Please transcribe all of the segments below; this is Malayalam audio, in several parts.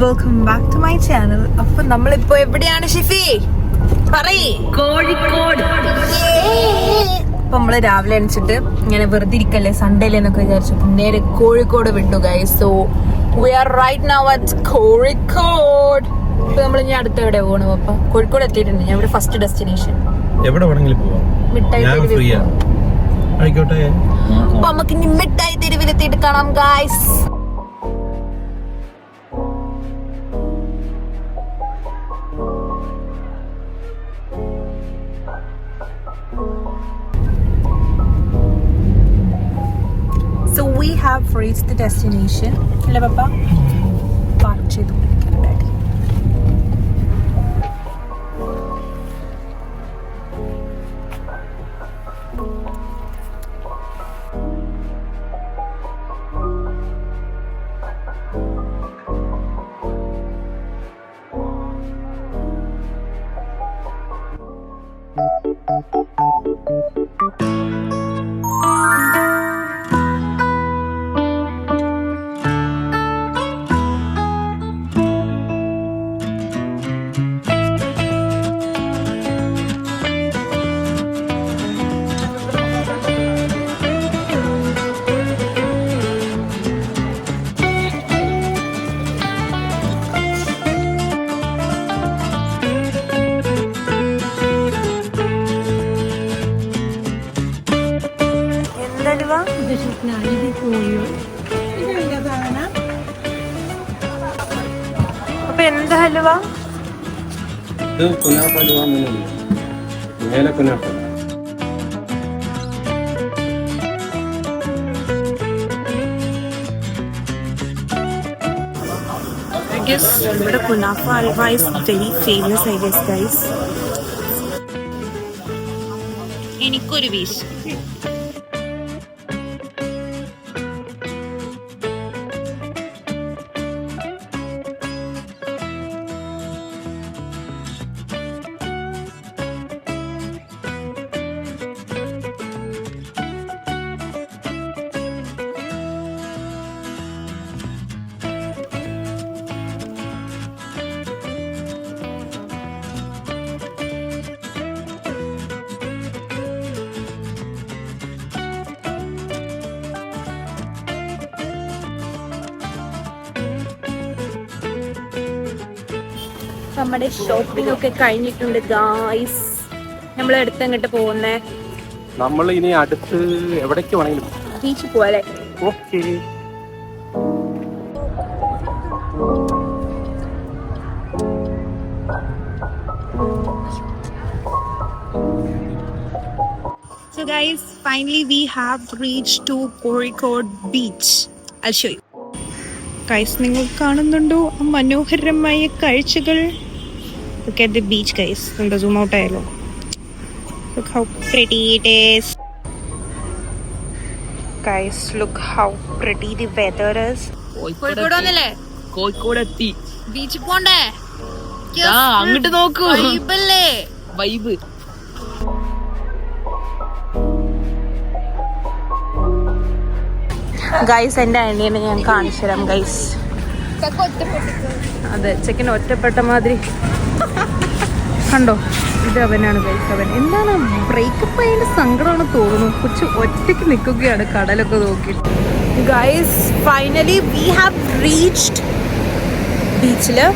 Welcome back to my channel. അപ്പൊ നമ്മളിപ്പോ എവിടെയാണ് ഷിഫി? പറയ്. കോഴിക്കോട്. അപ്പൊ നമ്മള് രാവിലെ എണിച്ചിട്ട് ഇങ്ങനെ വെറുതെ ഇരിക്കല്ലേ സൺഡേയിലെ എന്നൊക്കെ വിചാരിച്ചു നേരെ കോഴിക്കോട് വിട്ടു guys. So we are right now at Kozhikode. ഇപ്പൊ നമ്മൾ ഇനി അടുത്ത് എവിടെ പോകണം? അപ്പൊ കോഴിക്കോട് എത്തിയിട്ടുണ്ട്. ഞാൻ ഇവിടെ ഫസ്റ്റ് ഡെസ്റ്റിനേഷൻ എവിടെ വേണമെങ്കിലും പോവാം. മിഠായി തെരുവിൽ. ആയിക്കോട്ടെ. അപ്പൊ നമുക്ക് ഇനി മിഠായി തെരുവിലെത്തിയിട്ട് കാണാം guys. So we have reached the destination. അല്ലേ പപ്പ? പാർക്ക് ചെയ്തുകൊണ്ടിരിക്കുകയാണ് ഡാഡി. അപ്പൊ എന്താ ഹലുവ? ഇത് കുനാഫ ഹലുവ മേലെ കുനാഫ. ഇവിടെ kunafa halwa is very famous I guess guys. എനിക്കൊരു പീസ്. നമ്മുടെ ഷോപ്പിംഗ് ഒക്കെ കഴിഞ്ഞിട്ടുണ്ട് ഗായ്സ്. നമ്മൾ അടുത്ത് എങ്ങോട്ട് പോകുന്നേ? നമ്മൾ ഇനി അടുത്ത് എവിടേക്ക് വേണമെങ്കിലും ബീച്ചിൽ പോവാല്ലേ? Okay. So guys, finally we have reached to Kozhikode beach. I'll show you. Guys, നിങ്ങൾ കാണുന്നുണ്ടോ ആ മനോഹരമായ കാഴ്ചകൾ? Look at the beach guys. എന്താ zoom out ആയാലോ? Look how pretty it is. Guys, look how pretty the weather is. Kozhikode വന്നല്ലേ? കോഴിക്കോട് എത്തി. ബീച്ചിൽ പോണ്ടേ? അങ്ങോട്ട് നോക്കൂ. വൈബല്ലേ? വൈബ്. ഗൈസ് എൻ്റെ അനിയനെ ഞാൻ കാണിച്ചു തരാം ഗൈസ്. അതെ, ചെക്കൻ ഒറ്റപ്പെട്ട മാതിരി കണ്ടോ? ഇത് അവനാണ് ഗൈസ്. അവൻ എന്താണ് ബ്രേക്കപ്പ് ആയതിന്റെ സങ്കടമാണ് തോന്നുന്നു. കൊച്ചു ഒറ്റയ്ക്ക് നിൽക്കുകയാണ് കടലൊക്കെ നോക്കി. Guys finally we have reached ബീച്ചില്.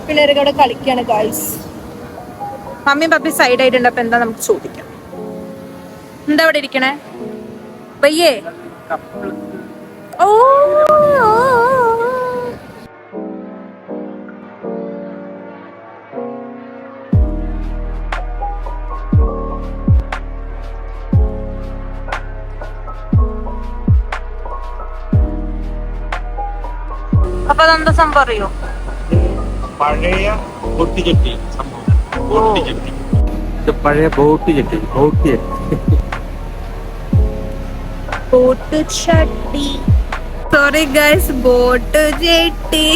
പിള്ളേരൊക്കെ അവിടെ കളിക്കാണ് ഗൈസ്. മമ്മി പപ്പി സൈഡ് ആയിട്ടുണ്ട്. അപ്പൊ എന്താ നമുക്ക് ചോദിക്കാം. എന്താ അവിടെ ഇരിക്കണേ പയ്യേ? ഓ അപ്പൊ അതെന്താ സംഭവം അറിയോ? പഴയ ബോട്ട് ചെട്ടി സംഭവം. Boat jetty. ഇത് പഴയ ബോട്ട് ചെട്ടി. ബോട്ട് ചട്ടി. Sorry guys, boat jetty.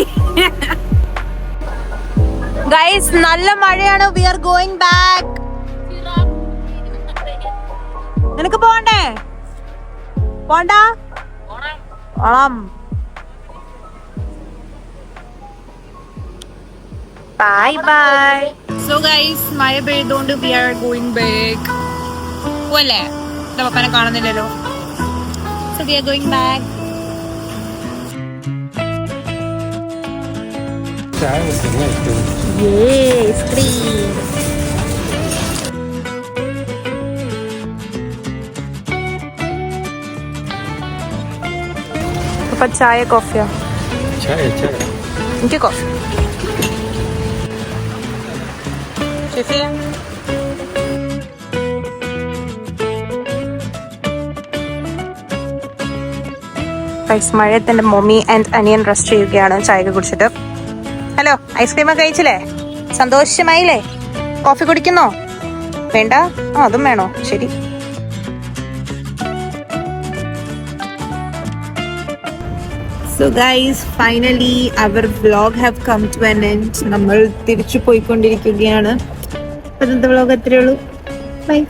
Guys നല്ല മഴയാണ്. We are going back. നിനക്ക് പോണ്ടേ? പോണ്ട. Bye bye. സോ ഗൈസ് മഴ പെയ്തോണ്ട് വി ആർ ഗോയിങ് ബാക്ക്. പോവല്ലേ? പപ്പനെ കാണുന്നില്ലല്ലോ. So we are going back. അപ്പൊ ചായ കോഫിയോ? എനിക്ക് കോഫി. മഴയത്തിന്റെ മമ്മി ആൻഡ് അനിയൻ റെസ്റ്റ് ചെയ്യുകയാണ് ചായ കുടിച്ചിട്ട്. ഹലോ, ഐസ്ക്രീം ഒക്കെ കഴിച്ചില്ലേ? സന്തോഷമായില്ലേ? കോഫി കുടിക്കുന്നോ? വേണ്ട? അതും വേണോ? ശരി. So guys, finally our vlog have come to an end. നമ്മൾ തിരിച്ചു പോയിക്കൊണ്ടിരിക്കുകയാണ്. ഇന്നത്തെ vlog അത്രേ ഉള്ളൂ. Bye.